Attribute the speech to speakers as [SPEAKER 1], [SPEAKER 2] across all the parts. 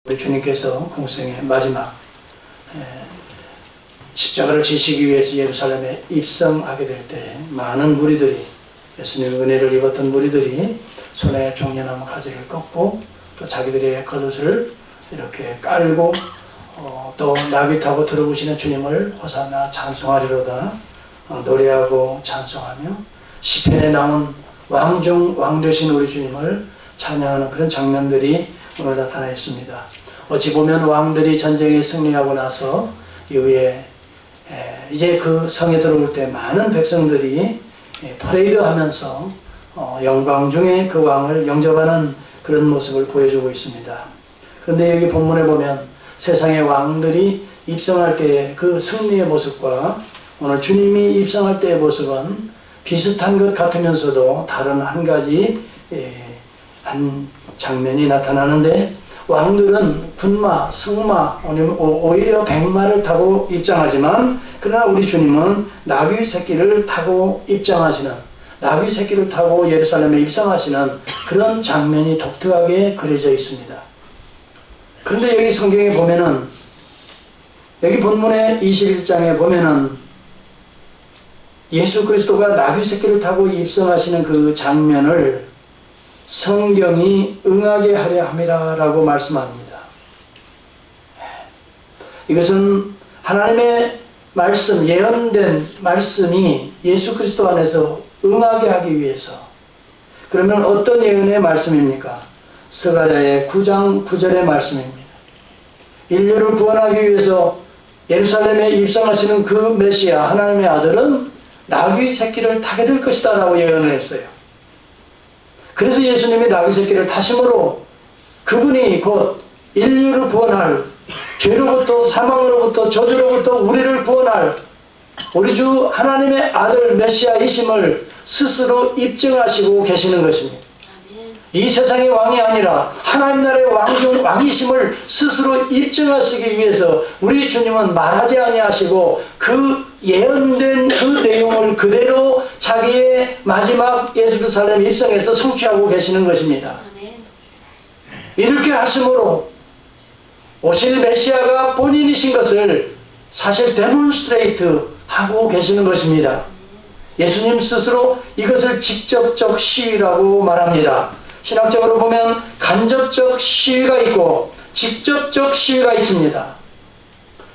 [SPEAKER 1] 우리 주님께서 공생의 마지막 십자가를 지시기 위해서 예루살렘에 입성하게 될 때 많은 무리들이, 예수님의 은혜를 입었던 무리들이 손에 종려나무 가지를 꺾고 또 자기들의 겉옷을 이렇게 깔고 또 나귀 타고 들어오시는 주님을 호산나 찬송하리로다 노래하고 찬송하며 시편에 나온 왕 중 왕 되신 우리 주님을 찬양하는 그런 장면들이 오늘 나타나 있습니다. 어찌 보면 왕들이 전쟁에 승리하고 나서 이후에 이제 그 성에 들어올 때 많은 백성들이 퍼레이드 하면서 영광 중에 그 왕을 영접하는 그런 모습을 보여주고 있습니다. 그런데 여기 본문에 보면 세상의 왕들이 입성할 때의 그 승리의 모습과 오늘 주님이 입성할 때의 모습은 비슷한 것 같으면서도 다른 한 가지 한 장면이 나타나는데, 왕들은 군마, 승마, 오히려 백마를 타고 입장하지만 그러나 우리 주님은 나귀 새끼를 타고 입장하시는, 나귀 새끼를 타고 예루살렘에 입성하시는 그런 장면이 독특하게 그려져 있습니다. 그런데 여기 성경에 보면은, 여기 본문의 21장에 보면은 예수 그리스도가 나귀 새끼를 타고 입성하시는 그 장면을 성경이 응하게 하려 함이라 라고 말씀합니다. 이것은 하나님의 말씀, 예언된 말씀이 예수 그리스도 안에서 응하게 하기 위해서. 그러면 어떤 예언의 말씀입니까? 스가랴의 9장 9절의 말씀입니다. 인류를 구원하기 위해서 예루살렘에 입성하시는 그 메시아 하나님의 아들은 나귀 새끼를 타게 될 것이다 라고 예언을 했어요. 그래서 예수님이 나귀 새끼를 타심으로 그분이 곧 인류를 구원할, 죄로부터 사망으로부터 저주로부터 우리를 구원할 우리 주 하나님의 아들 메시아이심을 스스로 입증하시고 계시는 것입니다. 이 세상의 왕이 아니라 하나님 나라의 왕 중 왕이심을 스스로 입증하시기 위해서 우리 주님은 말하지 아니하시고 그 예언된 그 내용을 그대로 자기의 마지막 예루살렘 입성에서 성취하고 계시는 것입니다. 이렇게 하심으로 오실 메시아가 본인이신 것을 사실 데몬스트레이트 하고 계시는 것입니다. 예수님 스스로 이것을 직접적 시위라고 말합니다. 신학적으로 보면 간접적 시위가 있고 직접적 시위가 있습니다.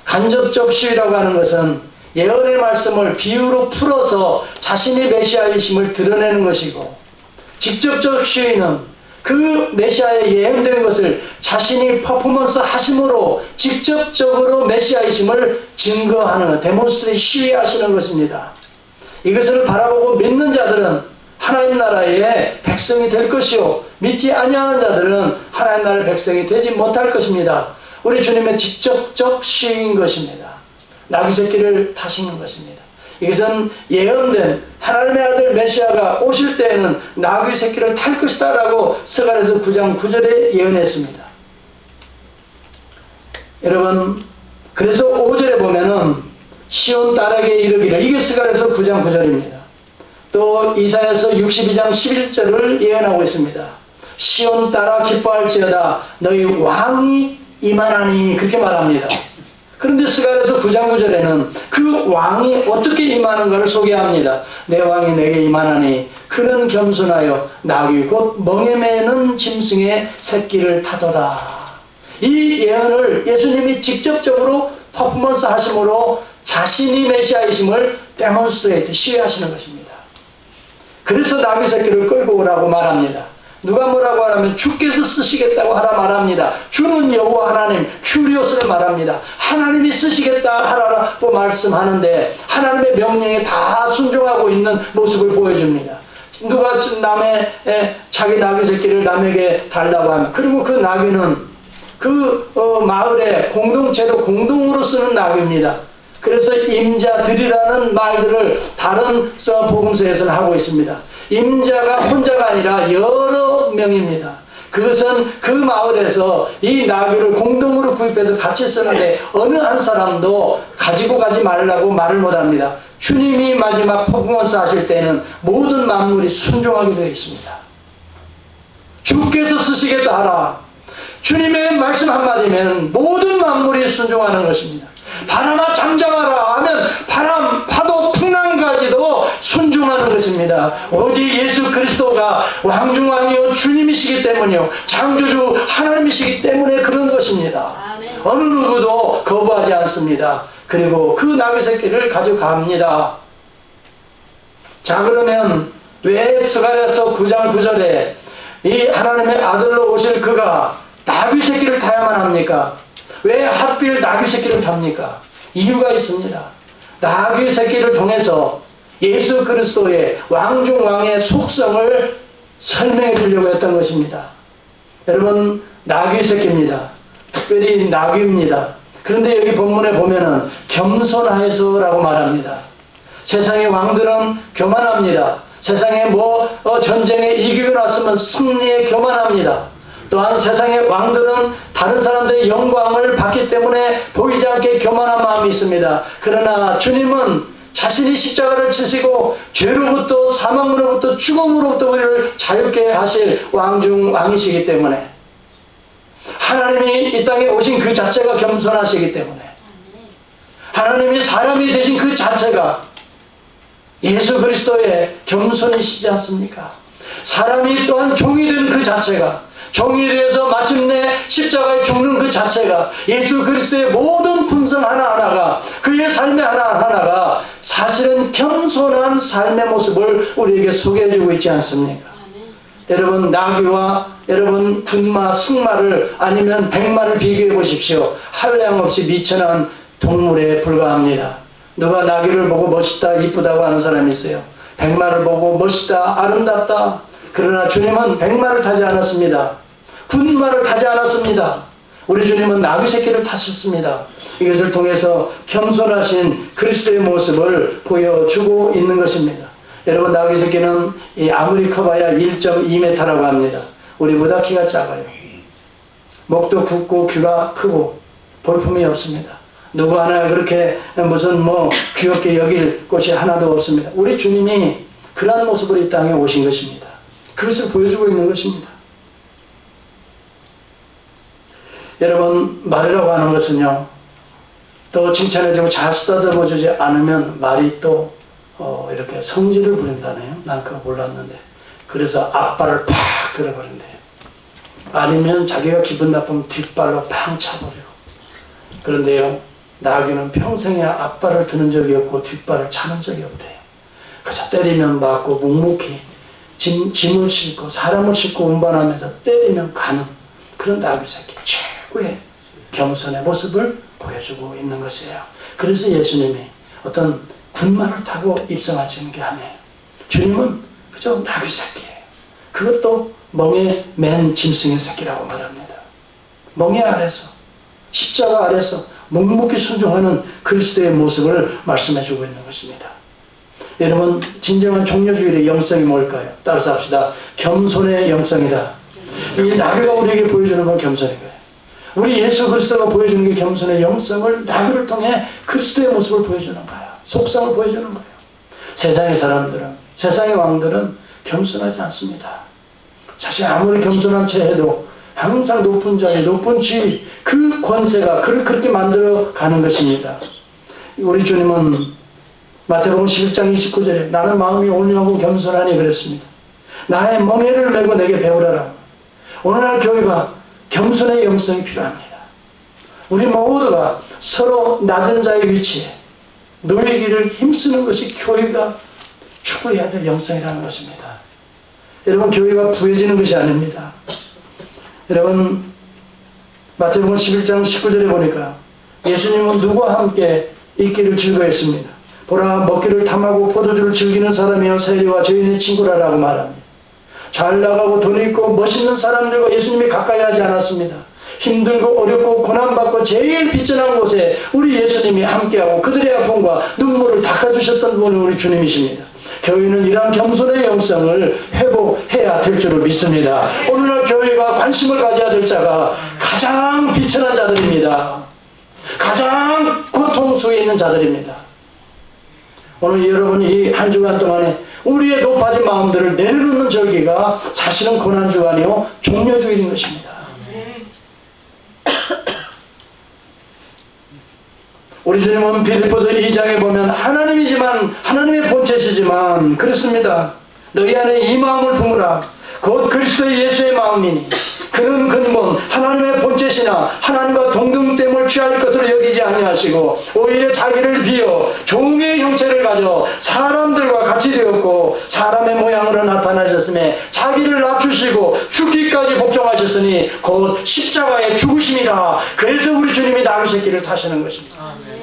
[SPEAKER 1] 간접적 시위라고 하는 것은 예언의 말씀을 비유로 풀어서 자신의 메시아이심을 드러내는 것이고, 직접적 시위는 그 메시아의 예언된 것을 자신이 퍼포먼스 하심으로 직접적으로 메시아이심을 증거하는, 데몬스트레이트 시위하시는 것입니다. 이것을 바라보고 믿는 자들은 하나님 나라의 백성이 될 것이요, 믿지 아니하는 자들은 하나님 나라의 백성이 되지 못할 것입니다. 우리 주님의 직접적 시인 것입니다. 나귀 새끼를 타시는 것입니다. 이것은 예언된 하나님의 아들 메시아가 오실 때에는 나귀 새끼를 탈 것이다 라고 스가랴서 9장 9절에 예언했습니다. 여러분, 그래서 5절에 보면은 시온 딸에게 이르기를, 이게 스가랴서 9장 9절입니다. 또 이사야서 62장 11절을 예언하고 있습니다. 시온 딸아 기뻐할지어다 너희 왕이 임하나니, 그렇게 말합니다. 그런데 스가랴서 9장 9절에는 그 왕이 어떻게 임하는가를 소개합니다. 내 왕이 내게 임하나니 그는 겸손하여 나귀 곧 멍에 매는 짐승의 새끼를 타도다. 이 예언을 예수님이 직접적으로 퍼포먼스 하심으로 자신이 메시아이심을 데몬스트레이트 시위하시는 것입니다. 그래서 나귀 새끼를 끌고 오라고 말합니다. 누가 뭐라고 하면 주께서 쓰시겠다고 하라 말합니다. 주는 여호와 하나님 큐리오스를 말합니다. 하나님이 쓰시겠다 하라고 말씀하는데 하나님의 명령에 다 순종하고 있는 모습을 보여줍니다. 누가 남의 자기 나귀 새끼를 남에게 달라고 하면, 그리고 그 나귀는 그 마을의 공동체로 공동으로 쓰는 나귀입니다. 그래서 임자들이라는 말들을 다른 복음서에서는 하고 있습니다. 임자가 혼자가 아니라 여러 명입니다. 그것은 그 마을에서 이 나귀를 공동으로 구입해서 같이 쓰는데 어느 한 사람도 가지고 가지 말라고 말을 못합니다. 주님이 마지막 퍼포먼스 하실 때는 모든 만물이 순종하게 되어 있습니다. 주께서 쓰시겠다 하라. 주님의 말씀 한마디면 모든 만물이 순종하는 것입니다. 바람아 잠잠하라 하면 바람, 파도, 풍랑까지도 순종하는 것입니다. 오직 예수 그리스도가 왕중왕이요 주님이시기 때문이요 창조주 하나님이시기 때문에 그런 것입니다. 어느 누구도 거부하지 않습니다. 그리고 그 나귀 새끼를 가져갑니다. 자, 그러면 왜 스가랴서 9장 9절에 이 하나님의 아들로 오실 그가 나귀 새끼를 타야만 합니까? 왜 하필 나귀 새끼를 탑니까? 이유가 있습니다. 나귀 새끼를 통해서 예수 그리스도의 왕중왕의 속성을 설명해 주려고 했던 것입니다. 여러분, 나귀 새끼입니다. 특별히 나귀입니다. 그런데 여기 본문에 보면은 겸손하여서라고 말합니다. 세상의 왕들은 교만합니다. 세상에 전쟁에 이기고 났으면 승리에 교만합니다. 또한 세상의 왕들은 다른 사람들의 영광을 받기 때문에 보이지 않게 교만한 마음이 있습니다. 그러나 주님은 자신이 십자가를 지시고 죄로부터 사망으로부터 죽음으로부터 우리를 자유케 하실 왕이시기 때문에 하나님이 이 땅에 오신 그 자체가 겸손하시기 때문에 하나님이 사람이 되신 그 자체가 예수 그리스도의 겸손이시지 않습니까? 사람이 또한 종이 된 그 자체가 종이 되어서 마침내 십자가에 죽는 그 자체가 예수 그리스도의 모든 품성 하나하나가 그의 삶의 하나하나가 사실은 겸손한 삶의 모습을 우리에게 소개해주고 있지 않습니까? 여러분, 나귀와 여러분 군마, 승마를 아니면 백마를 비교해 보십시오. 한량없이 미천한 동물에 불과합니다. 누가 나귀를 보고 멋있다, 이쁘다고 하는 사람이 있어요. 백마를 보고 멋있다, 아름답다. 그러나 주님은 백마를 타지 않았습니다. 군마를 타지 않았습니다. 우리 주님은 나귀 새끼를 타셨습니다. 이것을 통해서 겸손하신 그리스도의 모습을 보여주고 있는 것입니다. 여러분, 나귀 새끼는 아무리 커봐야 1.2m라고 합니다. 우리보다 키가 작아요. 목도 굵고 귀가 크고 볼품이 없습니다. 누구 하나 그렇게 무슨 귀엽게 여길 곳이 하나도 없습니다. 우리 주님이 그러한 모습으로 이 땅에 오신 것입니다. 그것을 보여주고 있는 것입니다. 여러분, 말이라고 하는 것은요, 또 칭찬해주고 잘 쓰다듬어주지 않으면 말이 또 이렇게 성질을 부린다네요. 난 그거 몰랐는데. 그래서 앞발을 팍 들어버린대요. 아니면 자기가 기분 나쁘면 뒷발로 팡 차버리고. 그런데요, 나귀는 평생에 앞발을 드는 적이 없고 뒷발을 차는 적이 없대요. 그저 때리면 맞고 묵묵히 짐을 싣고 사람을 싣고 운반하면서 때리면 가는 그런 나귀 새끼, 최고의 겸손의 모습을 보여주고 있는 것이에요. 그래서 예수님이 어떤 군마를 타고 입성하시는 게 아니에요. 주님은 그저 나귀 새끼예요. 그것도 멍에 맨 짐승의 새끼라고 말합니다. 멍에 아래서, 십자가 아래서 묵묵히 순종하는 그리스도의 모습을 말씀해주고 있는 것입니다. 여러분, 진정한 종려주일의 영성이 뭘까요? 따라서 합시다. 겸손의 영성이다. 이 나귀가 우리에게 보여주는 건 겸손인 거예요. 우리 예수 그리스도가 보여주는 게 겸손의 영성을 나귀를 통해 그리스도의 모습을 보여주는 거예요. 속성을 보여주는 거예요. 세상의 사람들은, 세상의 왕들은 겸손하지 않습니다. 사실 아무리 겸손한 채 해도 항상 높은 자리, 높은 지위, 그 권세가 그를 그렇게 만들어 가는 것입니다. 우리 주님은 마태복음 11장 29절에 나는 마음이 온유하고 겸손하니 그랬습니다. 나의 멍에를 메고 내게 배우라라. 오늘날 교회가 겸손의 영성이 필요합니다. 우리 모두가 서로 낮은 자의 위치에 놓이기를 힘쓰는 것이 교회가 추구해야 될 영성이라는 것입니다. 여러분, 교회가 부해지는 것이 아닙니다. 여러분, 마태복음 11장 19절에 보니까 예수님은 누구와 함께 있기를 즐거워했습니다. 보라, 먹기를 탐하고 포도주를 즐기는 사람이여 세리와 죄인의 친구라라고 말합니다. 잘 나가고 돈 있고 멋있는 사람들과 예수님이 가까이 하지 않았습니다. 힘들고 어렵고 고난받고 제일 비천한 곳에 우리 예수님이 함께하고 그들의 아픔과 눈물을 닦아주셨던 분이 우리 주님이십니다. 교회는 이러한 겸손의 영성을 회복해야 될 줄을 믿습니다. 오늘날 교회가 관심을 가져야 될 자가 가장 비천한 자들입니다. 가장 고통 속에 있는 자들입니다. 오늘 여러분이 한 주간 동안에 우리의 높아진 마음들을 내려놓는 절기가 사실은 고난주간이요 종려주일인 것입니다. 우리 주님은 빌립보서 2장에 보면 하나님이지만 하나님의 본체시지만 그렇습니다. 너희 안에 이 마음을 품으라. 곧 그리스도 예수의 마음이니 그는 근본 하나님의 본체시나 하나님과 동등됨을 취할 것으로 여기지 아니하시고 오히려 자기를 비어 종의 형체를 가져 사람들과 같이 되었고 사람의 모양으로 나타나셨음에 자기를 낮추시고 죽기까지 복종하셨으니 곧 십자가에 죽으심이라. 그래서 우리 주님이 나귀 새끼를 타시는 것입니다. 아멘.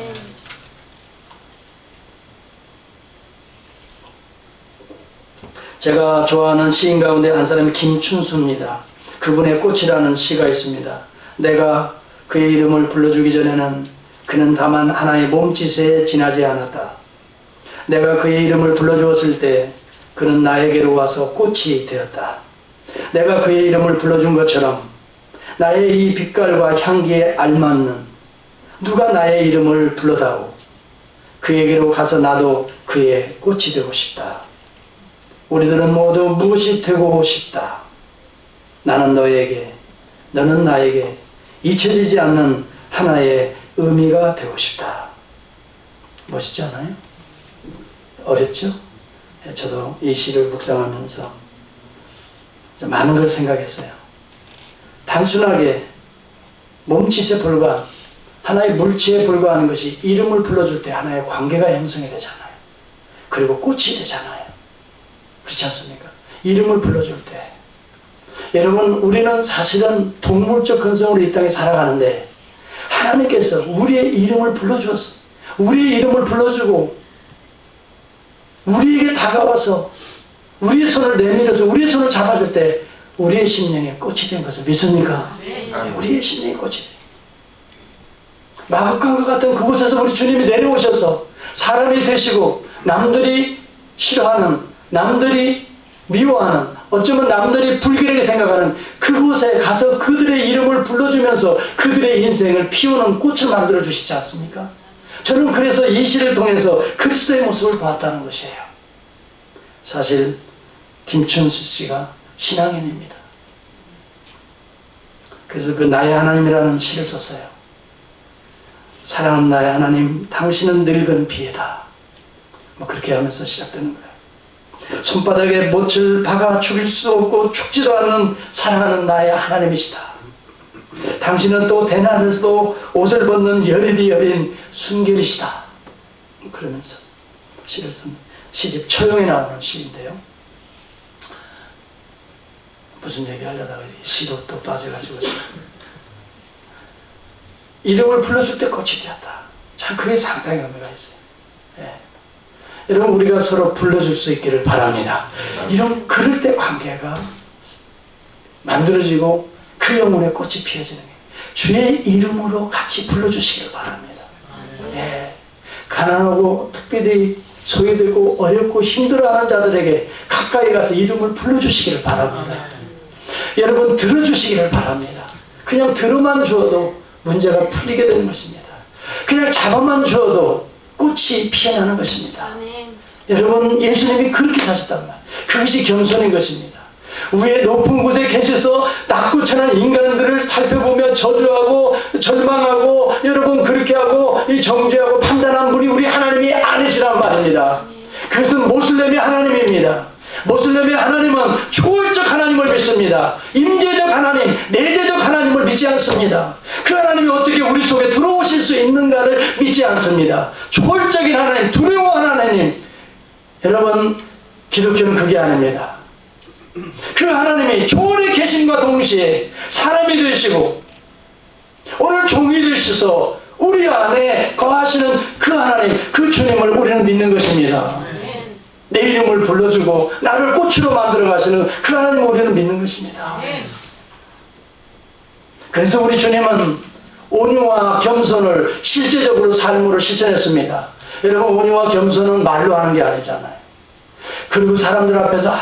[SPEAKER 1] 제가 좋아하는 시인 가운데 한 사람이 김춘수입니다. 그분의 꽃이라는 시가 있습니다. 내가 그의 이름을 불러주기 전에는 그는 다만 하나의 몸짓에 지나지 않았다. 내가 그의 이름을 불러주었을 때 그는 나에게로 와서 꽃이 되었다. 내가 그의 이름을 불러준 것처럼 나의 이 빛깔과 향기에 알맞는 누가 나의 이름을 불러다오. 그에게로 가서 나도 그의 꽃이 되고 싶다. 우리들은 모두 무엇이 되고 싶다. 나는 너에게, 너는 나에게 잊혀지지 않는 하나의 의미가 되고 싶다. 멋있지 않아요? 어렵죠? 저도 이 시를 묵상하면서 많은 걸 생각했어요. 단순하게 몸짓에 불과한 하나의 물체에 불과한 것이 이름을 불러줄 때 하나의 관계가 형성이 되잖아요. 그리고 꽃이 되잖아요. 그렇지 않습니까? 이름을 불러줄 때. 여러분, 우리는 사실은 동물적 근성으로 이 땅에 살아가는데 하나님께서 우리의 이름을 불러주었어. 우리의 이름을 불러주고 우리에게 다가와서 우리의 손을 내밀어서 우리의 손을 잡아줄 때 우리의 심령에 꽃이 된 것을 믿습니까? 네. 우리의 심령에 꽃이 돼. 마국간과 같은 그곳에서 우리 주님이 내려오셔서 사람이 되시고 남들이 싫어하는, 남들이 미워하는, 어쩌면 남들이 불길하게 생각하는 그곳에 가서 그들의 이름을 불러주면서 그들의 인생을 피우는 꽃을 만들어 주시지 않습니까? 저는 그래서 이 시를 통해서 그리스도의 모습을 보았다는 것이에요. 사실 김춘수 씨가 신앙인입니다. 그래서 그 나의 하나님이라는 시를 썼어요. 사랑하는 나의 하나님, 당신은 늙은 비에다. 뭐 그렇게 하면서 시작되는 거예요. 손바닥에 못을 박아 죽일 수 없고 죽지도 않는 사랑하는 나의 하나님이시다. 당신은 또 대낮에서도 옷을 벗는 여리디 여린 순결이시다. 그러면서 시를 쓴 시집 초용에 나오는 시인데요. 무슨 얘기 하려다가 시도 또 빠져가지고 이름을 불러줄 때 꽃이 되었다. 참 그게 상당히 의미가 있어요. 예. 여러분, 우리가 서로 불러줄 수 있기를 바랍니다. 이런 그럴 때 관계가 만들어지고 그 영혼의 꽃이 피어지는 게 주의 이름으로 같이 불러주시기를 바랍니다. 예. 가난하고 특별히 소외되고 어렵고 힘들어하는 자들에게 가까이 가서 이름을 불러주시기를 바랍니다. 여러분, 들어주시기를 바랍니다. 그냥 들어만 주어도 문제가 풀리게 되는 것입니다. 그냥 잡아만 주어도 꽃이 피어나는 것입니다. 여러분, 예수님이 그렇게 사셨단 말이에요. 그것이 겸손인 것입니다. 위에 높은 곳에 계셔서 낮고 천한 인간들을 살펴보며 저주하고 절망하고 여러분 그렇게 하고 이 정죄하고 판단한 분이 우리 하나님이 아니시란 말입니다. 그것은 모슬렘의 하나님입니다. 모슬렘의 하나님은 초월적 하나님을 믿습니다. 임재적 하나님, 내재적 하나님을 믿지 않습니다. 그 하나님이 어떻게 우리 속에 들어오실 수 있는가를 믿지 않습니다. 초월적인 하나님, 두려워하는 하나님. 여러분, 기독교는 그게 아닙니다. 그 하나님이 초월에 계심과 동시에 사람이 되시고 오늘 종이 되셔서 우리 안에 거하시는 그 하나님, 그 주님을 우리는 믿는 것입니다. 내 이름을 불러주고 나를 꽃으로 만들어 가시는 그 하나님을 우리는 믿는 것입니다. 그래서 우리 주님은 온유와 겸손을 실제적으로 삶으로 실천했습니다. 여러분, 온유와 겸손은 말로 하는 게 아니잖아요. 그리고 사람들 앞에서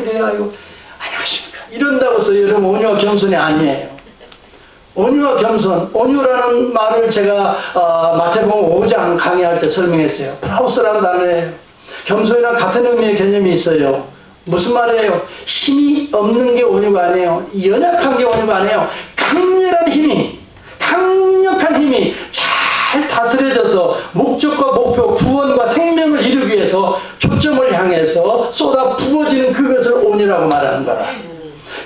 [SPEAKER 1] 이래요, 아이고, 안녕하십니까 이런다고 해서 여러분 온유와 겸손이 아니에요. 온유와 겸손, 온유라는 말을 제가 마태복음 5장 강의할 때 설명했어요. 프라우스라는 단어예요. 겸손이랑 같은 의미의 개념이 있어요. 무슨 말이에요? 힘이 없는 게 온유가 아니에요. 연약한 게 온유가 아니에요. 강렬한 힘이, 강력한 힘이 잘 다스려져서 마음이라고 말하는 거라.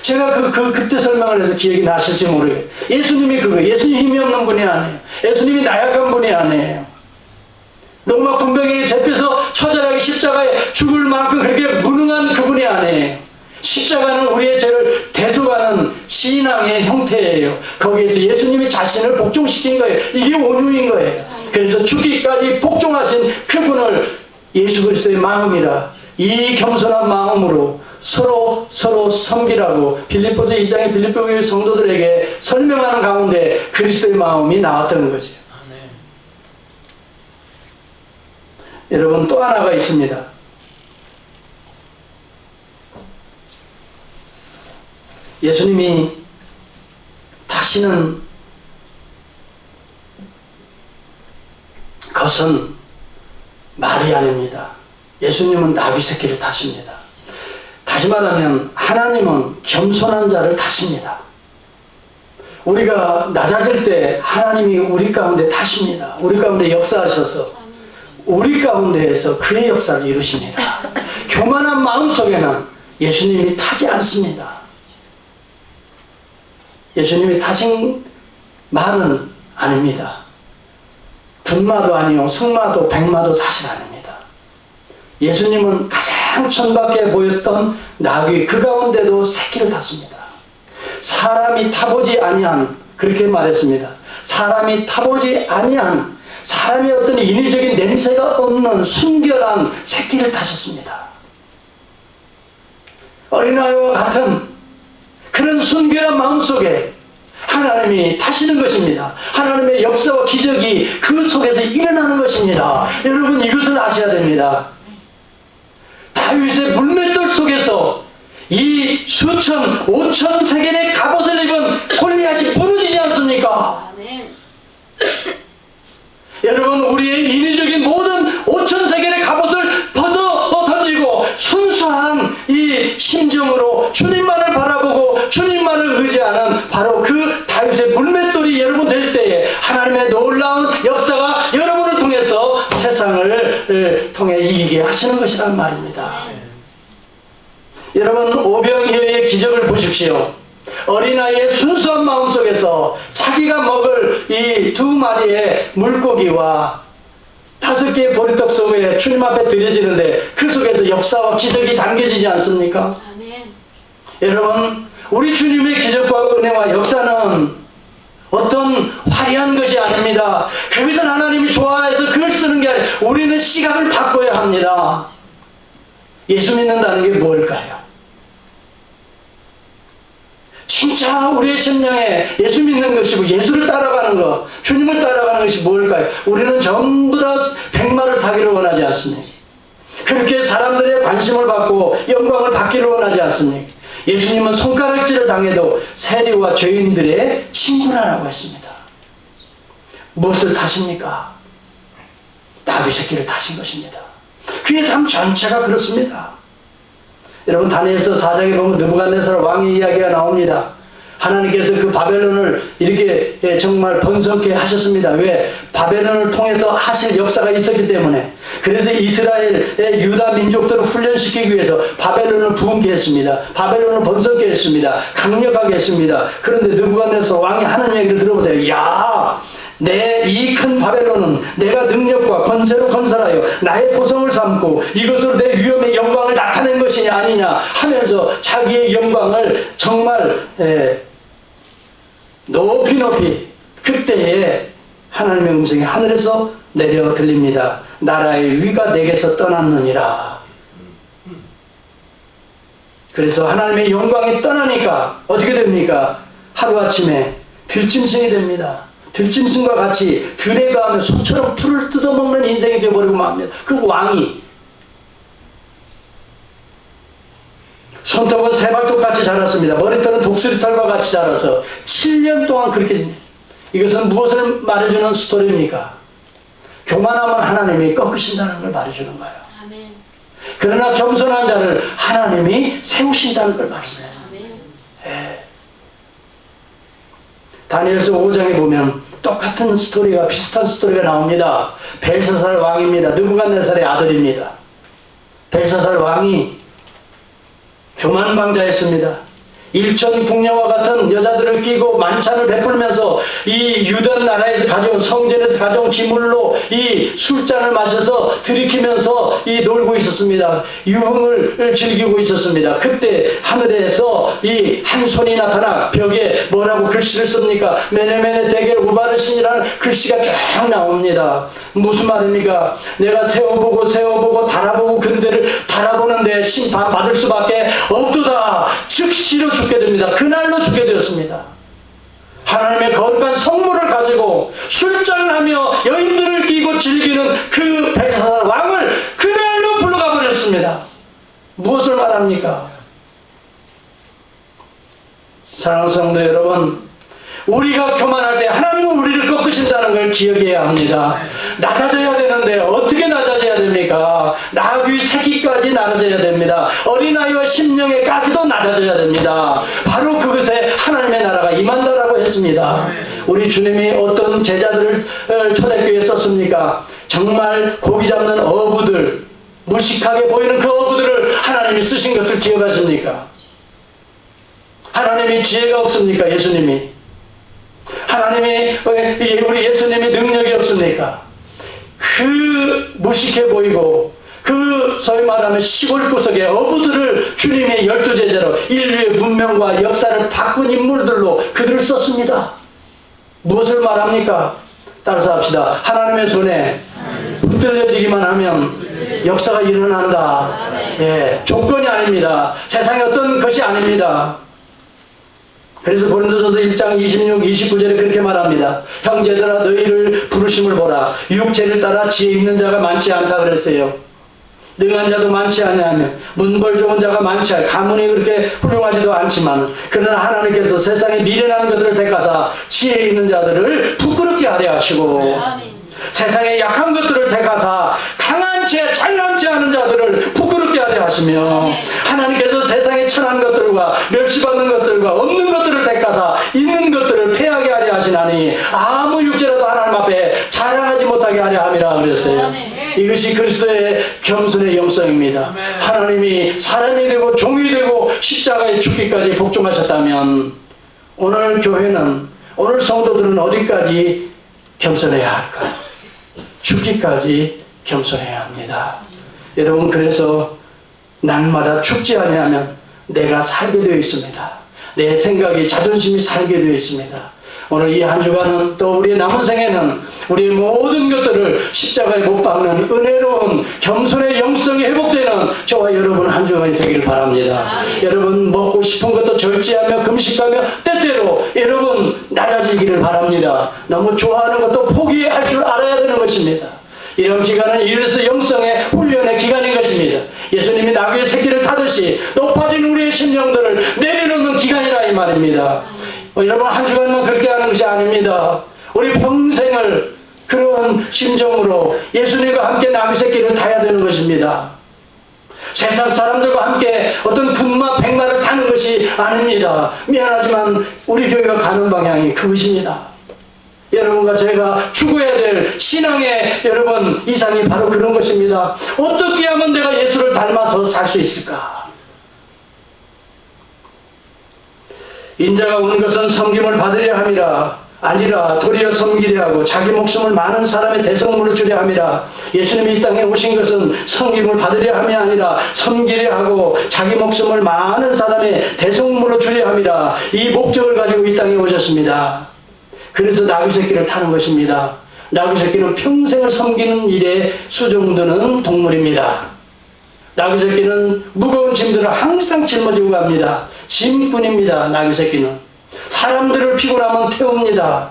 [SPEAKER 1] 제가 그때 설명을 해서 기억이 나실지 모르겠어요. 예수님이 예수님 힘이 없는 분이 아니에요. 예수님이 나약한 분이 아니에요. 로마 군병에게 잡혀서 처절하게 십자가에 죽을 만큼 그렇게 무능한 그분이 아니에요. 십자가는 우리의 죄를 대속하는 신앙의 형태예요. 거기에서 예수님이 자신을 복종시킨 거예요. 이게 온유인 거예요. 그래서 죽기까지 복종하신 그분을 예수 그리스도의 마음이라, 이 겸손한 마음으로 서로 섬기라고 빌립보서 2장의 빌립보 교회 성도들에게 설명하는 가운데 그리스도의 마음이 나왔던 거죠. 여러분, 또 하나가 있습니다. 예수님이 다시는 것은 말이 아닙니다. 예수님은 나귀 새끼를 타십니다. 다시 말하면 하나님은 겸손한 자를 타십니다. 우리가 낮아질 때 하나님이 우리 가운데 타십니다. 우리 가운데 역사하셔서 우리 가운데에서 그의 역사를 이루십니다. 교만한 마음 속에는 예수님이 타지 않습니다. 예수님이 타신 말은 아닙니다. 군마도 아니요 승마도 백마도 사실 아닙니다. 예수님은 가장 천박해 보였던 나귀 그 가운데도 새끼를 탔습니다. 사람이 타보지 아니한, 그렇게 말했습니다. 사람이 타보지 아니한, 사람의 어떤 인위적인 냄새가 없는 순결한 새끼를 타셨습니다. 어린아이와 같은 그런 순결한 마음속에 하나님이 타시는 것입니다. 하나님의 역사와 기적이 그 속에서 일어나는 것입니다. 여러분, 이것을 아셔야 됩니다. 다윗의 물맷돌 속에서 이 수천, 5천 세겔의 갑옷을 입은 골리앗이 부러지지 않습니까? 여러분, 우리의 인위적인 모든 5천 세겔의 갑옷을 벗어 던지고 순수한 이 심정으로 주님만을 바라보고 주님만을 의지하는 바로 그 다윗의 물맷돌이 여러분 될 때에 하나님의 놀라운 역사가 여러분을 통해서 세상을 통해 이기게 하시는 것이란 말입니다. 여러분, 오병이어의 기적을 보십시오. 어린아이의 순수한 마음속에서 자기가 먹을 이 2마리의 물고기와 5개의 보리떡 속에 주님 앞에 드려지는데 그 속에서 역사와 기적이 담겨지지 않습니까? 아멘. 여러분, 우리 주님의 기적과 은혜와 역사는 어떤 화려한 것이 아닙니다. 그것은 하나님이 좋아해서 그걸 쓰는 게 아니라 우리는 시각을 바꿔야 합니다. 예수 믿는다는 게 뭘까요? 진짜 우리의 심령에 예수 믿는 것이고 예수를 따라가는 것, 주님을 따라가는 것이 뭘까요? 우리는 전부 다 백마를 타기를 원하지 않습니까? 그렇게 사람들의 관심을 받고 영광을 받기를 원하지 않습니까? 예수님은 손가락질을 당해도 세리와 죄인들의 친구라고 했습니다. 무엇을 타십니까? 나귀 새끼를 타신 것입니다. 그의 삶 전체가 그렇습니다. 여러분, 다니엘서 4장에 보면 느부갓네살 왕의 이야기가 나옵니다. 하나님께서 그 바벨론을 이렇게 정말 번성케 하셨습니다. 왜? 바벨론을 통해서 하실 역사가 있었기 때문에. 그래서 이스라엘의 유다 민족들을 훈련시키기 위해서 바벨론을 부흥케 했습니다. 바벨론을 번성케 했습니다. 강력하게 했습니다. 그런데 느부갓네살 왕이 하는 얘기를 들어보세요. 야! 내 이 큰 바벨론은 내가 능력과 권세로 건설하여 나의 보성을 삼고 이것으로 내 위엄의 영광을 나타낸 것이냐 아니냐 하면서 자기의 영광을 정말 높이 그때에 하나님의 음성이 하늘에서 내려 들립니다. 나라의 위가 내게서 떠났느니라. 그래서 하나님의 영광이 떠나니까 어떻게 됩니까? 하루아침에 들짐승이 됩니다. 들짐승과 같이 들에 가하며 소처럼 풀을 뜯어먹는 인생이 되어버리고 맙니다. 그 왕이 손톱은 새발톱같이 자랐습니다. 머리털은 독수리털과 같이 자라서 7년 동안 그렇게 됩니다. 이것은 무엇을 말해주는 스토리입니까? 교만하면 하나님이 꺾으신다는 걸 말해주는 거예요. 아멘. 그러나 겸손한 자를 하나님이 세우신다는 걸 말씀해요. 예. 다니엘서 5장에 보면 똑같은 스토리가, 비슷한 스토리가 나옵니다. 벨사살 왕입니다. 느부갓네살의 아들입니다. 벨사살 왕이 교만방자했습니다. 일천 궁녀와 같은 여자들을 끼고 만찬을 베풀면서 이 유단 나라에서 가져온 성전에서 가져온 기물로 이 술잔을 마셔서 들이키면서 이 놀고 있었습니다. 유흥을 즐기고 있었습니다. 그때 하늘에서 이 한 손이 나타나 벽에 뭐라고 글씨를 씁니까? 메네메네 데겔 우바르신이라는 글씨가 쫙 나옵니다. 무슨 말입니까? 내가 세워보고 달아보고 그들을 달아보는데 심판받을 수밖에 없도다. 즉시로 죽게 됩니다. 그날로 죽게 되었습니다. 하나님의 거룩한 성물을 가지고 술잔을 하며 여인들을 끼고 즐기는 그 벨사살 왕을 그날로 불러가 버렸습니다. 무엇을 말합니까? 사랑하는 성도 여러분, 우리가 교만할 때 하나님은 우리를 꺾으신다는 걸 기억해야 합니다. 낮아져야 되는데 어떻게 낮아져야 됩니까? 나귀 새끼까지 낮아져야 됩니다. 어린아이와 심령에까지도 낮아져야 됩니다. 바로 그것에 하나님의 나라가 임한다라고 했습니다. 우리 주님이 어떤 제자들을 초대교회에 썼습니까? 정말 고기 잡는 어부들, 무식하게 보이는 그 어부들을 하나님이 쓰신 것을 기억하십니까? 하나님이 지혜가 없습니까? 예수님이 하나님이 우리 예수님의 능력이 없습니까? 그 무식해 보이고 그 소위 말하면 시골 구석의 어부들을 주님의 12제자로 인류의 문명과 역사를 바꾼 인물들로 그들을 썼습니다. 무엇을 말합니까? 따라서 합시다. 하나님의 손에 붙들려지기만 하면 역사가 일어난다. 예, 조건이 아닙니다. 세상의 어떤 것이 아닙니다. 그래서 고린도전서 1장 26, 29절에 그렇게 말합니다. 형제들아 너희를 부르심을 보라. 육체를 따라 지혜 있는 자가 많지 않다 그랬어요. 능한 자도 많지 않냐면 문벌 좋은 자가 많지 않아. 가문이 그렇게 훌륭하지도 않지만 그러나 하나님께서 세상에 미련한 것들을 택하사 지혜 있는 자들을 부끄럽게 하려 하시고 세상에 약한 것들을 택하사 강한 채 잘난지 않은 자들을 부끄럽게 하려 하시며 하나님께서 세상에 천한 것들과 멸시받는 것들과 없는 것들을 택하사 있는 것들을 패하게 하려 하시나니 아무 육체라도 하나님 앞에 자랑하지 못하게 하려 함이라 그랬어요. 이것이 그리스도의 겸손의 영성입니다. 하나님이 사람이 되고 종이 되고 십자가에 죽기까지 복종하셨다면 오늘 교회는, 오늘 성도들은 어디까지 겸손해야 할까? 죽기까지 겸손해야 합니다. 여러분, 그래서 날마다 죽지 아니하면 내가 살게 되어 있습니다. 내 생각이, 자존심이 살게 되어 있습니다. 오늘 이 한 주간은 또 우리의 남은 생에는 우리의 모든 것들을 십자가에 못 박는 은혜로운 겸손의 영성이 회복되는 저와 여러분 한 주간이 되기를 바랍니다. 여러분 먹고 싶은 것도 절제하며 금식하며 때때로 여러분 낮아지기를 바랍니다. 너무 좋아하는 것도 포기할 줄 알아야 되는 것입니다. 이런 기간은 이래서 영성의 훈련의 기간인 것입니다. 예수님이 나귀의 새끼를 타듯이 높아진 우리의 심령들을 내려놓는 기간이라 이 말입니다. 여러분 한 주간만 그렇게 하는 것이 아닙니다. 우리 평생을 그런 심정으로 예수님과 함께 나귀 새끼를 타야 되는 것입니다. 세상 사람들과 함께 어떤 군마 백마를 타는 것이 아닙니다. 미안하지만 우리 교회가 가는 방향이 그것입니다. 여러분과 제가 추구해야 될 신앙의 여러분 이상이 바로 그런 것입니다. 어떻게 하면 내가 예수를 닮아서 살 수 있을까? 인자가 온 것은 섬김을 받으려 함이라 아니라 도리어 섬기려 하고 자기 목숨을 많은 사람의 대성물을 주려 함이라. 예수님이 이 땅에 오신 것은 섬김을 받으려 함이 아니라 섬기려 하고 자기 목숨을 많은 사람의 대성물로 주려 함이라. 이 목적을 가지고 이 땅에 오셨습니다. 그래서 나귀 새끼를 타는 것입니다. 나귀 새끼는 평생을 섬기는 일에 수종드는 동물입니다. 나귀 새끼는 무거운 짐들을 항상 짊어지고 갑니다. 짐꾼입니다. 나귀 새끼는 사람들을 피곤하면 태웁니다.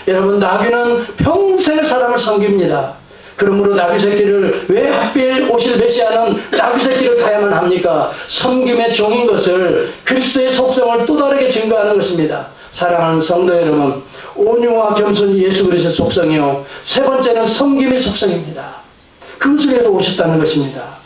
[SPEAKER 1] 여러분 나귀는 평생을 사람을 섬깁니다. 그러므로 나귀 새끼를 왜 하필 옷을 배시하는 나귀 새끼를 타야만 합니까? 섬김의 종인 것을 그리스도의 속성을 또 다르게 증거하는 것입니다. 사랑하는 성도 여러분, 온유와 겸손이 예수 그리스도의 속성이요 세 번째는 섬김의 속성입니다. 그것을 위해서 오셨다는 것입니다.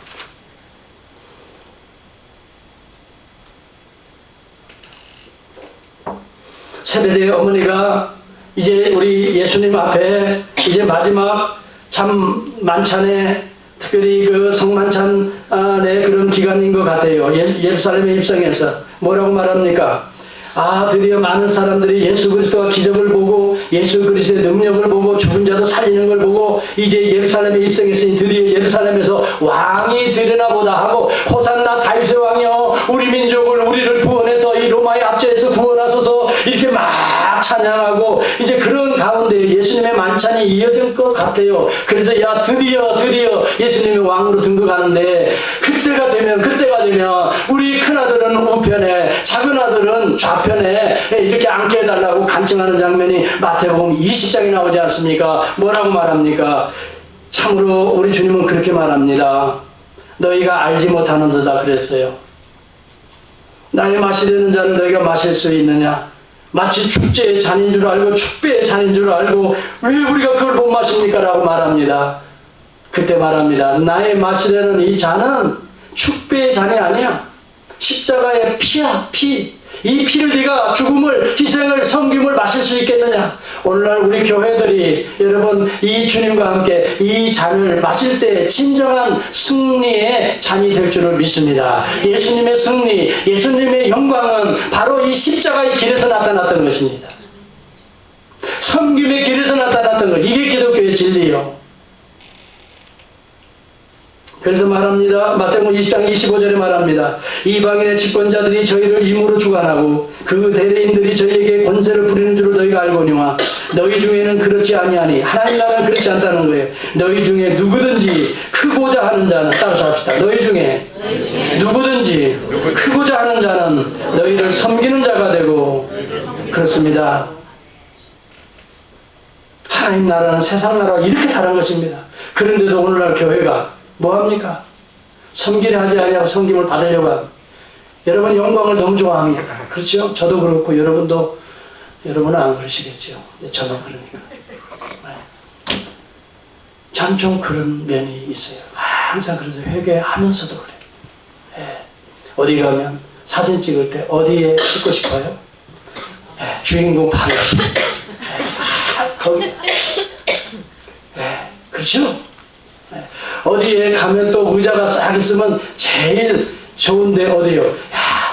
[SPEAKER 1] 세베대의 어머니가 이제 우리 예수님 앞에 이제 마지막 참 만찬에 특별히 그 성만찬의 그런 기간인 것 같아요. 예루살렘에 입성해서 뭐라고 말합니까? 드디어 많은 사람들이 예수 그리스도가 기적을 보고 예수 그리스도의 능력을 보고 죽은 자도 살리는 걸 보고 이제 예루살렘에 입성했으니 드디어 예루살렘에서 왕이 되려나 보다 하고 호산나 다윗의 왕이여 우리 민족을 우리를 구원해서 이 로마의 압제에서 구원하소서 이렇게 막 찬양하고 이제 그런 가운데 예수님의 만찬이 이어질 것 같아요. 그래서 드디어 예수님이 왕으로 등극하는데 그때가 되면 우리 큰아들은 우편에 작은 아들은 좌편에 이렇게 앉게 해달라고 간청하는 장면이 마태복음 20장에 나오지 않습니까? 뭐라고 말합니까? 참으로 우리 주님은 그렇게 말합니다. 너희가 알지 못하는도다 그랬어요. 나의 마시려는 잔을 너희가 마실 수 있느냐? 마치 축제의 잔인 줄 알고 축배의 잔인 줄 알고 왜 우리가 그걸 못 마십니까? 라고 말합니다. 그때 말합니다. 나의 마시려는 이 잔은 축배의 잔이 아니야. 십자가의 피야, 피. 이 피를 네가 죽음을, 희생을, 섬김을 마실 수 있겠느냐? 오늘날 우리 교회들이 여러분 이 주님과 함께 이 잔을 마실 때 진정한 승리의 잔이 될 줄을 믿습니다. 예수님의 승리, 예수님의 영광은 바로 이 십자가의 길에서 나타났던 것입니다. 섬김의 길에서 나타났던 것. 이게 기독교의 진리요. 그래서 말합니다. 마태복음 20장 25절에 말합니다. 이방인의 집권자들이 저희를 임으로 주관하고 그 대리인들이 저희에게 권세를 부리는 줄을 너희가 알거니와 너희 중에는 그렇지 아니하니 하나님 나라는 그렇지 않다는 거예요. 너희 중에 누구든지 크고자 하는 자는 따라서 합시다. 너희 중에 누구든지 크고자 하는 자는 너희를 섬기는 자가 되고 그렇습니다. 하나님 나라는 세상 나라와 이렇게 다른 것입니다. 그런데도 오늘날 교회가 뭐합니까? 섬기려 하지 아니하고 섬김을 받으려고 합니다. 여러분 영광을 너무 좋아합니다. 그렇죠? 저도 그렇고 여러분은 안 그러시겠죠. 저도 그러니까. 참 좀 그런 면이 있어요. 항상 그래서 회개하면서도 그래요. 예. 어디 가면 사진 찍을 때 어디에 찍고 싶어요? 예. 주인공 방에. 거기. 예. 그렇죠? 어디에 가면 또 의자가 싹 있으면 제일 좋은데 어디요?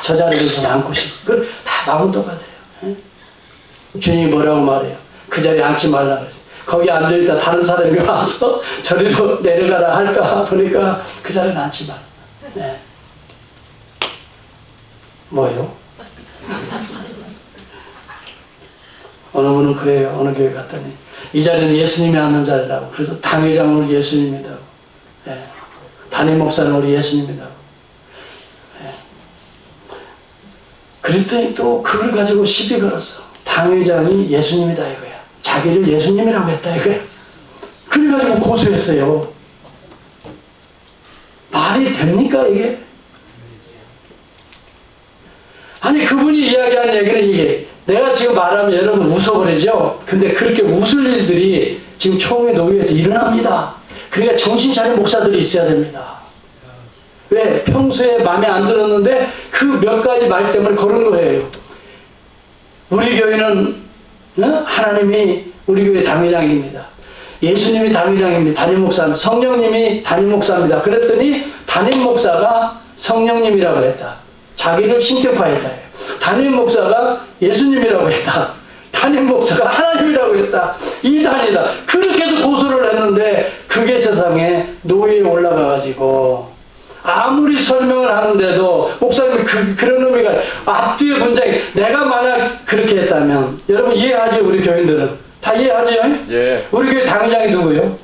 [SPEAKER 1] 저 자리를 좀 앉고 싶어. 그걸 다 마음 똑같아요. 주님이 뭐라고 말해요? 그 자리에 앉지 말라 그랬어요. 거기 앉아있다 다른 사람이 와서 저리로 내려가라 할까 보니까 그 자리에 앉지 말라. 네. 뭐요? 어느 분은 그래요. 어느 교회 갔더니 이 자리는 예수님이 앉는 자리라고. 그래서 당회장은 우리 예수님이라고. 예. 담임 목사는 우리 예수님이라고. 예. 그랬더니 또 그걸 가지고 시비 걸었어. 당회장이 예수님이다 이거야. 자기를 예수님이라고 했다 이거야. 그래가지고 고소했어요. 말이 됩니까 이게? 아니 그분이 이야기한 얘기는 이게 내가 지금 말하면 여러분 웃어버리죠. 근데 그렇게 웃을 일들이 지금 총회 노예에서 일어납니다. 그러니까 정신 차린 목사들이 있어야 됩니다. 왜? 평소에 마음에 안 들었는데 그 몇 가지 말 때문에 그런 거예요. 우리 교회는 하나님이 우리 교회 당회장입니다. 예수님이 당회장입니다. 담임 목사입니다. 성령님이 담임 목사입니다. 그랬더니 담임 목사가 성령님이라고 했다. 자기를 신격화했다. 담임 목사가 예수님이라고 했다. 담임 목사가 하나님이라고 했다. 이단이다. 그렇게 해서 고소를 했는데 그게 세상에 노예에 올라가가지고 아무리 설명을 하는데도 목사님이 그런 의미가 앞뒤의 문장이 내가 만약 그렇게 했다면 여러분 이해하죠? 우리 교인들은 다 이해하죠?
[SPEAKER 2] 예.
[SPEAKER 1] 우리 교회 당회장이 누구예요?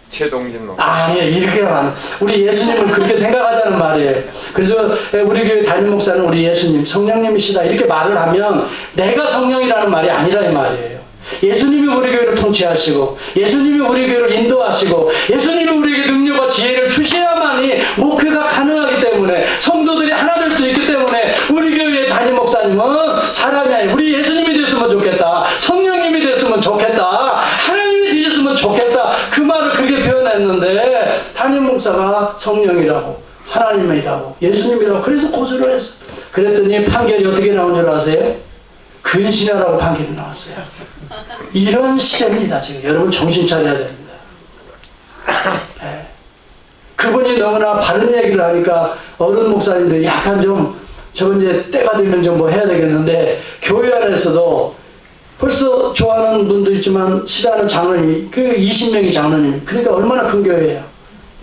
[SPEAKER 2] 최동진 목.
[SPEAKER 1] 예, 이렇게 하면 우리 예수님을 그렇게 생각하자는 말이에요. 그래서 우리 교회 담임 목사는 우리 예수님, 성령님이시다 이렇게 말을 하면 내가 성령이라는 말이 아니라 이 말이에요. 예수님이 우리 교회를 통치하시고 예수님이 우리 교회를 인도하시고 예수님이 우리에게 능력과 지혜를 주셔야만이 목회가 가능하기 때문에 성도들이 하나 될 수 있기 때문에 우리 교회의 담임 목사님은 사람이 아니고 우리 예수님이 됐으면 좋겠다. 성령님이 됐으면 좋겠다. 하나님이 되셨으면 좋겠다. 그 말을 그렇게 표현했는데 담임 목사가 성령이라고 하나님이라고 예수님이라고 그래서 고소를 했어. 그랬더니 판결이 어떻게 나온 줄 아세요? 근신하라고 판결이 나왔어요. 이런 시대입니다. 지금 여러분 정신 차려야 됩니다. 네. 다른 얘기를 하니까 어른 목사님들이 약간 좀 저건 이제 때가 되면 좀 뭐 해야 되겠는데, 교회 안에서도 벌써 좋아하는 분도 있지만 싫어하는 장로님이 그 20명이 장로님. 그러니까 얼마나 큰 교회예요.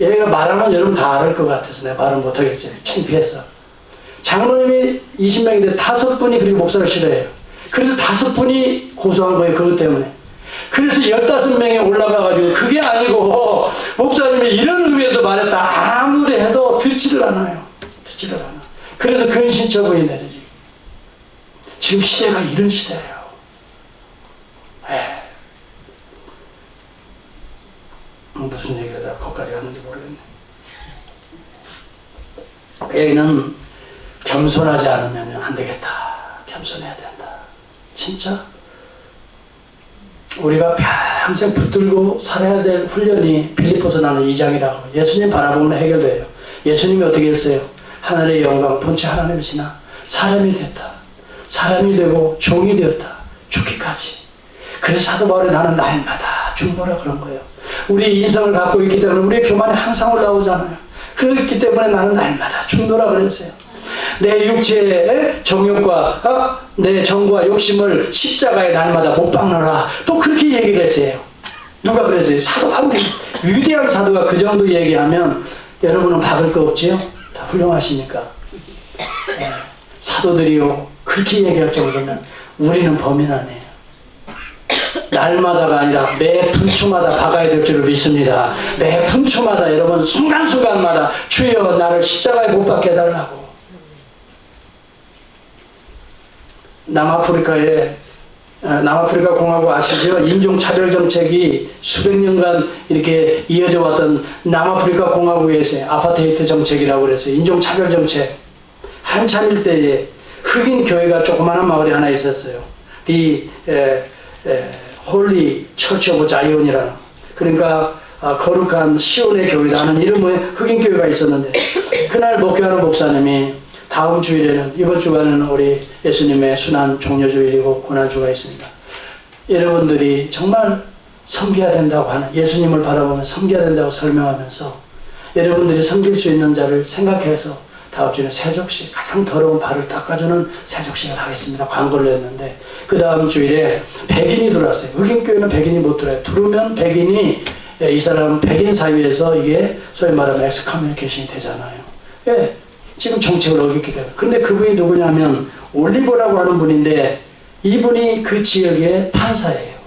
[SPEAKER 1] 얘가 말하면 여러분 다 알을 것 같아서 내가 말을 못하겠지. 창피해서. 장로님이 20명인데 5분이 그리고 목사를 싫어해요. 그래서 5분이 고소한 거예요. 그것 때문에. 그래서 15명에 올라가가지고 그게 아니고 목사님이 이런 의미에서 말했다. 아무리 해도 듣지를 않아요. 듣지를 않아. 그래서 근신처분이 내려지. 지금 시대가 이런 시대예요. 무슨 얘기가 다 거기까지 갔는지 모르겠네. 여기는 겸손하지 않으면 안 되겠다. 겸손해야 된다. 진짜 우리가 평생 붙들고 살아야 될 훈련이 빌립보서 나는 2장이라고. 예수님 바라보면 해결돼요. 예수님이 어떻게 했어요? 하늘의 영광 본체 하나님이시나 사람이 됐다. 사람이 되고 종이 되었다. 죽기까지. 그래서 사도 바울이 나는 날마다 죽노라 그런 거예요. 우리 인성을 갖고 있기 때문에 우리의 교만이 항상 올라오잖아요. 그렇기 때문에 나는 날마다 죽노라 그랬어요. 내 육체의 정욕과 내 정과 욕심을 십자가에 날마다 못 박노라. 또 그렇게 얘기를 했어요. 누가 그랬어요? 사도 바울이. 위대한 사도가 그 정도 얘기하면 여러분은 박을 거 없지요? 다 훌륭하시니까. 사도들이요 그렇게 얘기할 정도면 우리는 범인 아니에요. 날마다가 아니라 매 분초마다 박아야 될 줄을 믿습니다. 매 분초마다 여러분 순간순간마다 주여 나를 십자가에 못 박게 해달라고. 남아프리카 공화국 아시죠? 인종차별 정책이 수백 년간 이렇게 이어져 왔던 남아프리카 공화국에서의 아파테이트 정책이라고 그랬어요. 인종차별 정책. 한참일 때에 흑인 교회가 조그마한 마을에 하나 있었어요. 홀리 처치 오브 자이온이라는, 그러니까 거룩한 시온의 교회라는 이름의 흑인 교회가 있었는데, 그날 목회하는 목사님이 다음 주일에는, 이번 주간은 우리 예수님의 순환 종료주일이고 고난주가 있습니다. 여러분들이 정말 섬겨야 된다고 하는, 예수님을 바라보며 섬겨야 된다고 설명하면서 여러분들이 섬길 수 있는 자를 생각해서 다음 주에는 세족식, 가장 더러운 발을 닦아주는 세족식을 하겠습니다. 광고를 냈는데, 그 다음 주일에 백인이 들어왔어요. 흑인교회는 백인이 못 들어요. 들어오면 백인이, 이 사람 백인 사회에서 이게 소위 말하면 엑스커뮤니케이션이 되잖아요. 예, 지금 정책을 어겼기 때문에. 그런데 그분이 누구냐면 올리버라고 하는 분인데, 이분이 그 지역의 판사예요.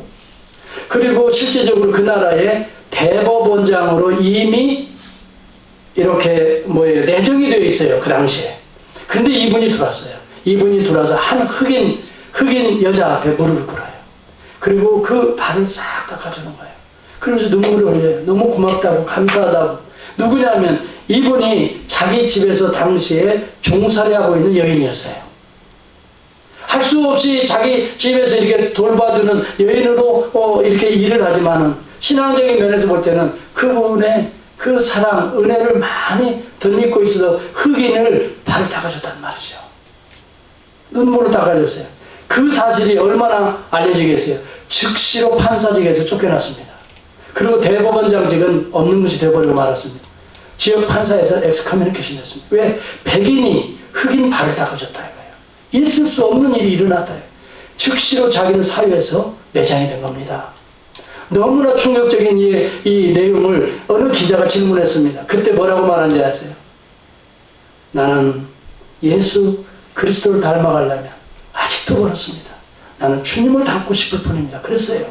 [SPEAKER 1] 그리고 실제적으로 그 나라의 대법원장으로 이미 이렇게 내정이 되어 있어요. 그 당시에. 근데 이분이 들어왔어요. 이분이 들어와서 한 흑인 여자 앞에 무릎을 꿇어요. 그리고 그 발을 싹 닦아주는 거예요. 그러면서 눈물을 흘려요. 너무 고맙다고 감사하다고. 누구냐면 이분이 자기 집에서 당시에 종살이하고 있는 여인이었어요. 할 수 없이 자기 집에서 이렇게 돌봐주는 여인으로 이렇게 일을 하지만은 신앙적인 면에서 볼 때는 그분의 그 사랑, 은혜를 많이 덧입고 있어서 흑인을 발을 닦아줬단 말이죠. 눈물을 닦아줬어요. 그 사실이 얼마나 알려지겠어요. 즉시로 판사직에서 쫓겨났습니다. 그리고 대법원장직은 없는 것이 되어버리고 말았습니다. 지역 판사에서 엑스커뮤니케이션 됐습니다. 왜? 백인이 흑인 발을 닦아줬다 이거예요. 있을 수 없는 일이 일어났다. 즉시로 자기는 사회에서 매장이 된 겁니다. 너무나 충격적인 이 내용을 어느 기자가 질문했습니다. 그때 뭐라고 말한지 아세요? 나는 예수 그리스도를 닮아가려면 아직도 그렇습니다. 나는 주님을 닮고 싶을 뿐입니다. 그랬어요.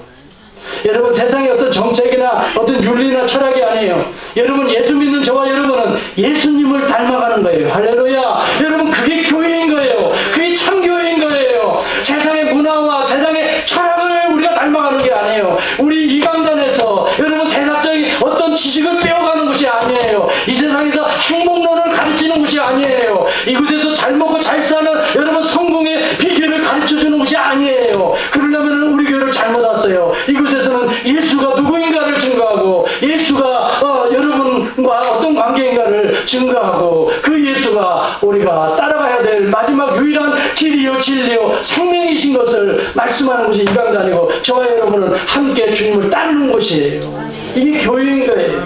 [SPEAKER 1] 여러분, 세상에 어떤 정책이나 어떤 윤리나 철학이 아니에요. 여러분, 예수 믿는 저와 여러분은 예수님을 닮아가는 거예요. 할렐루야. 여러분, 그게 교회인 거예요. 그게 참 교회인 거예요. 세상의 문화와 세상의 철학을 우리가 닮아가는 게 아니에요. 우리 이 강단에서 여러분 세상적인 어떤 지식을 빼어가는 것이 아니에요. 이 세상에서 행복론을 가르치는 것이 아니에요. 이곳에서 잘 먹고 잘 사는 여러분 성공의 비결을 가르쳐주는 것이 아니에요. 그러려면 우리 교회를 잘못 왔어요. 이곳에서는 예수가 누구인가를 증거하고 예수가 여러분과 어떤 관계인가를 증거하고 그 예수가 우리가 따라가야 될 마지막 유일한 길이요 진리요 생명이신 것을 말씀하는 것이 이 강단이고 저와 여러분은 함께 주님을 따르는 것이에요. 이게 교회인 거예요.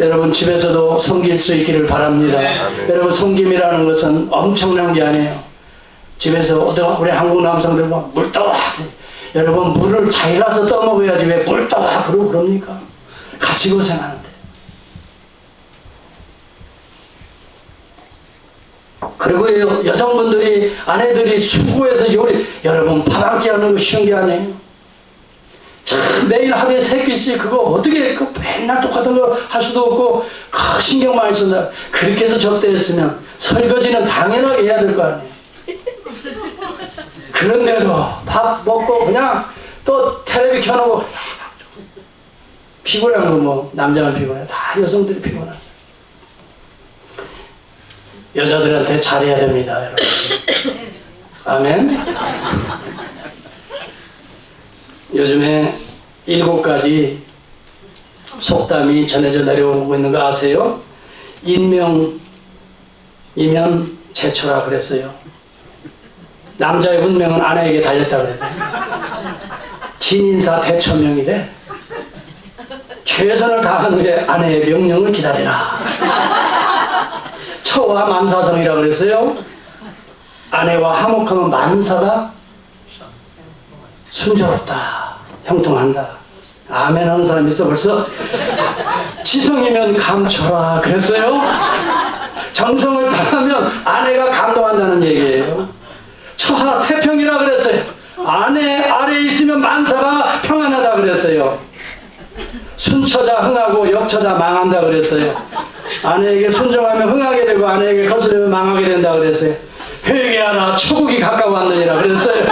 [SPEAKER 1] 여러분 집에서도 섬길 수 있기를 바랍니다.
[SPEAKER 2] 아멘.
[SPEAKER 1] 여러분 섬김이라는 것은 엄청난 게 아니에요. 집에서 우리 한국 남성들 보면 물 떠와. 여러분 물을 자기가 가서 떠먹어야지 왜 물 떠와 그러고 그럽니까? 같이 고생하는데. 그리고 여성분들이 아내들이 수고해서 요리 여러분 밥 한 끼 하는 거 쉬운 게 아니에요. 참 매일 하루에 3끼씩 그거 어떻게 맨날 똑같은 거 할 수도 없고 신경 많이 쓴다. 그렇게 해서 접대했으면 설거지는 당연하게 해야 될 거 아니에요. 그런데도 밥 먹고 그냥 또 텔레비 켜놓고 피곤한 거 뭐 남자는 피곤해. 다 여성들이 피곤하죠. 여자들한테 잘해야 됩니다, 여러분. 아멘. 요즘에 7가지 속담이 전해져 내려오고 있는 거 아세요? 인명이면 제초라 그랬어요. 남자의 운명은 아내에게 달렸다 그랬대. 진인사 대천명이래. 최선을 다한 후에 아내의 명령을 기다리라. 처와 만사성이라 그랬어요. 아내와 화목하면 만사가 순조롭다, 형통한다. 아멘 하는 사람 있어 벌써? 지성이면 감춰라 그랬어요. 정성을 다하면 아내가 감동한다는 얘기예요. 처하 태평이라 그랬어요. 아내 아래에 있으면 만사가 평안하다 그랬어요. 순처자 흥하고 역처자 망한다 그랬어요. 아내에게 순종하면 흥하게 되고 아내에게 거스르면 망하게 된다 그랬어요. 회개하라 초국이 가까웠느니라 그랬어요.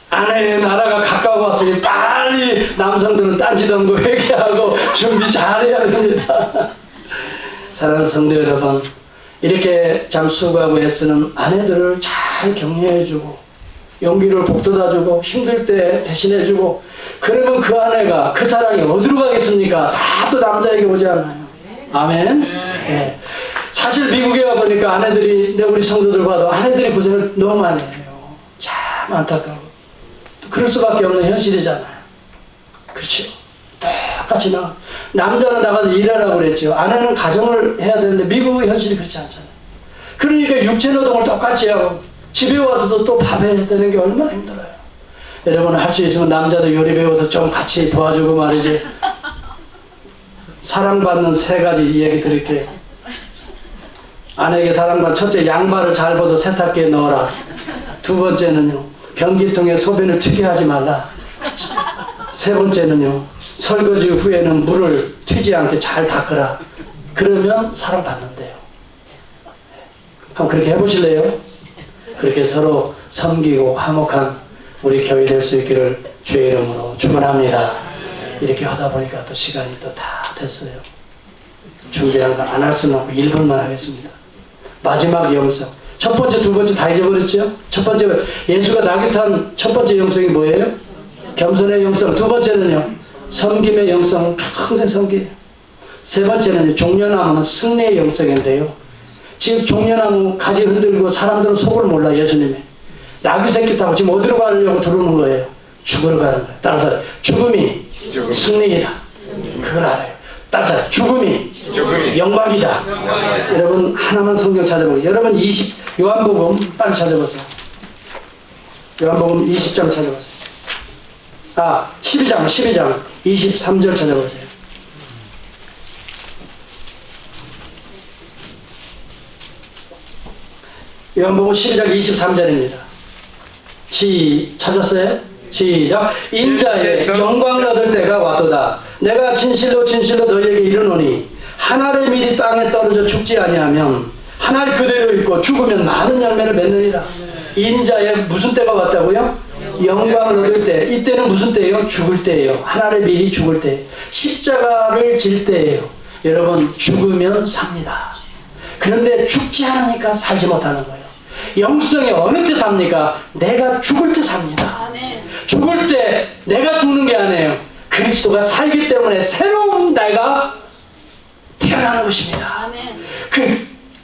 [SPEAKER 1] 아내의 나라가 가까워왔으니 빨리 남성들은 딴짓한 거 회개하고 준비 잘해야 됩니다. 사랑하는 성도 여러분, 이렇게 참 수고하고 애쓰는 아내들을 잘 격려해주고 용기를 북돋아주고 힘들 때 대신해주고 그러면 그 아내가 그 사랑이 어디로 가겠습니까? 다 또 남자에게 오지 않아요. 아멘. 네. 사실 미국에 와보니까 아내들이 우리 성도들과도 아내들이 고생을 너무 많이 해요. 참 안타까워. 그럴 수밖에 없는 현실이잖아요. 그렇죠. 똑같이 남자는 나가서 일하라고 그랬죠. 아내는 가정을 해야 되는데 미국의 현실이 그렇지 않잖아요. 그러니까 육체노동을 똑같이 하고 집에 와서도 또 밥 해야 되는 게 얼마나 힘들어요. 여러분 할 수 있으면 남자도 요리 배워서 좀 같이 도와주고 말이지. 사랑받는 3가지 얘기 드릴게요. 아내에게 사랑받는 첫째, 양말을 잘 벗어 세탁기에 넣어라. 2번째는요, 변기통에 소변을 튀게 하지 말라. 3번째는요, 설거지 후에는 물을 튀지 않게 잘 닦으라. 그러면 사랑받는데요. 한번 그렇게 해보실래요? 그렇게 서로 섬기고 화목한 우리 교회 될 수 있기를 주의 이름으로 축원합니다. 이렇게 하다 보니까 또 시간이 또 다 됐어요. 준비한 걸 안 할 수는 없고 1분만 하겠습니다. 마지막 영성. 첫 번째, 두 번째 다 잊어버렸죠? 첫 번째, 예수가 낙이 탄 첫 번째 영성이 뭐예요? 겸손의 영성. 두 번째는요, 섬김의 영성, 평생 섬기. 세 번째는 종려나무는 승리의 영성인데요. 지금 종려나무 가지 흔들고 사람들은 속을 몰라, 예수님이. 나귀 새끼 타고 지금 어디로 가려고 들어오는 거예요? 죽으러 가는 거예요. 따라서 죽음이 승리이다. 그걸 알아요. 따라서 죽음이 영광이다. 여러분 하나만 성경 찾아보세요. 여러분 요한복음 빨리 찾아보세요. 요한복음 20장 찾아보세요. 12장 23절 찾아보세요. 요한복음 12장 23절입니다. 찾았어요? 시작. 인자의 영광을 얻을 때가 왔도다. 내가 진실로 진실로 너희에게 이르노니 한 알의 밀이 땅에 떨어져 죽지 아니하면 한 알 그대로 있고 죽으면 많은 열매를 맺느니라. 인자의 무슨 때가 왔다고요? 영광을 얻을 때. 이때는 무슨 때예요? 죽을 때예요. 한 알의 밀이 죽을 때. 십자가를 질 때예요. 여러분 죽으면 삽니다. 그런데 죽지 않으니까 살지 못하는 거예요. 영성이 어느 때 삽니까? 내가 죽을 때 삽니다. 죽을 때 내가 죽는 게 아니에요. 그리스도가 살기 때문에 새로운 내가 태어나는 것입니다.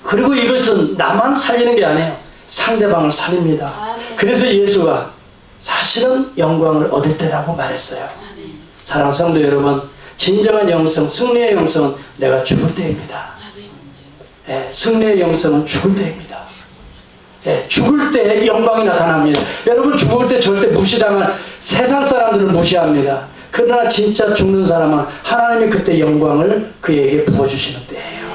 [SPEAKER 1] 그리고 이것은 나만 살리는 게 아니에요. 상대방을 살립니다. 그래서 예수가 사실은 영광을 얻을 때라고 말했어요. 사랑하는 성도 여러분, 진정한 영성, 승리의 영성은 내가 죽을 때입니다. 예, 승리의 영성은 죽을 때입니다. 예, 죽을 때 영광이 나타납니다. 여러분, 죽을 때 절대 무시당한 세상 사람들은 무시합니다. 그러나 진짜 죽는 사람은 하나님이 그때 영광을 그에게 부어주시는 때예요.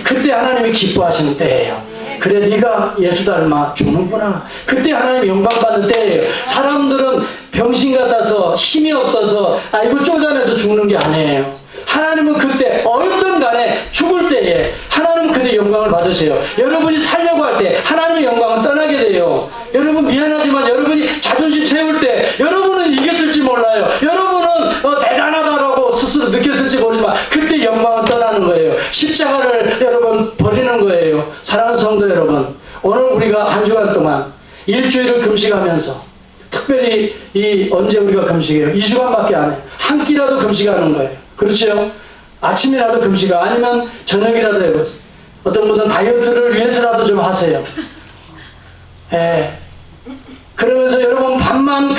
[SPEAKER 1] 그때 하나님이 기뻐하시는 때예요. 그래, 네가 예수 닮아 죽는구나. 그때 하나님 영광 받는 때예요. 사람들은 병신 같아서 힘이 없어서 아이고 쪼잔해서 죽는 게 아니에요. 하나님은 그때 어떤 간에 죽을 때에 하나님은 그때 영광을 받으세요. 여러분이 살려고 할 때 하나님의 영광은 떠나게 돼요. 여러분 미안하지만 여러분이 자존심 세울 때 여러분은 이겼을지 몰라요. 여러분은 대단하다라고 스스로 느꼈을지 모르지만 그때 영광은 떠나는 거예요. 십자가를 여러분 버리는 거예요. 사랑하는 성도 여러분, 오늘 우리가 한 주간 동안 일주일을 금식하면서 특별히 언제 우리가 금식해요? 2주간밖에 안 해요. 한 끼라도 금식하는 거예요. 그렇죠? 아침이라도 금식, 아니면 저녁이라도 해요. 어떤 분은 다이어트를 위해서라도 좀 하세요. 예. 그러면서 여러분 밥만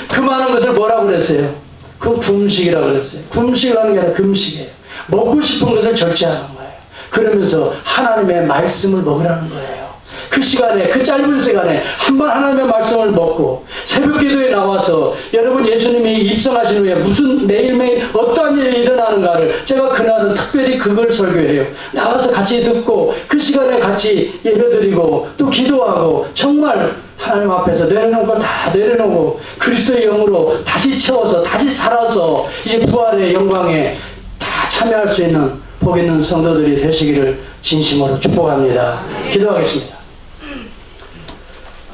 [SPEAKER 1] 금하는 것을 뭐라고 그랬어요? 그 금식이라고 그랬어요. 금식을 하는 게 아니라 금식이에요. 먹고 싶은 것을 절제하는 거예요. 그러면서 하나님의 말씀을 먹으라는 거예요. 그 시간에, 그 짧은 시간에 한번 하나님의 말씀을 먹고 새벽 기도에 나와서 여러분 예수님이 입성하신 후에 무슨 매일매일 어떠한 일이 일어나는가를 제가 그날은 특별히 그걸 설교해요. 나와서 같이 듣고 그 시간에 같이 예배드리고 또 기도하고 정말 하나님 앞에서 내려놓은 걸 다 내려놓고 그리스도의 영으로 다시 채워서 다시 살아서 이제 부활의 영광에 다 참여할 수 있는 복 있는 성도들이 되시기를 진심으로 축복합니다. 기도하겠습니다.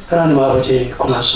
[SPEAKER 1] 하나님 아버지 고맙습니다.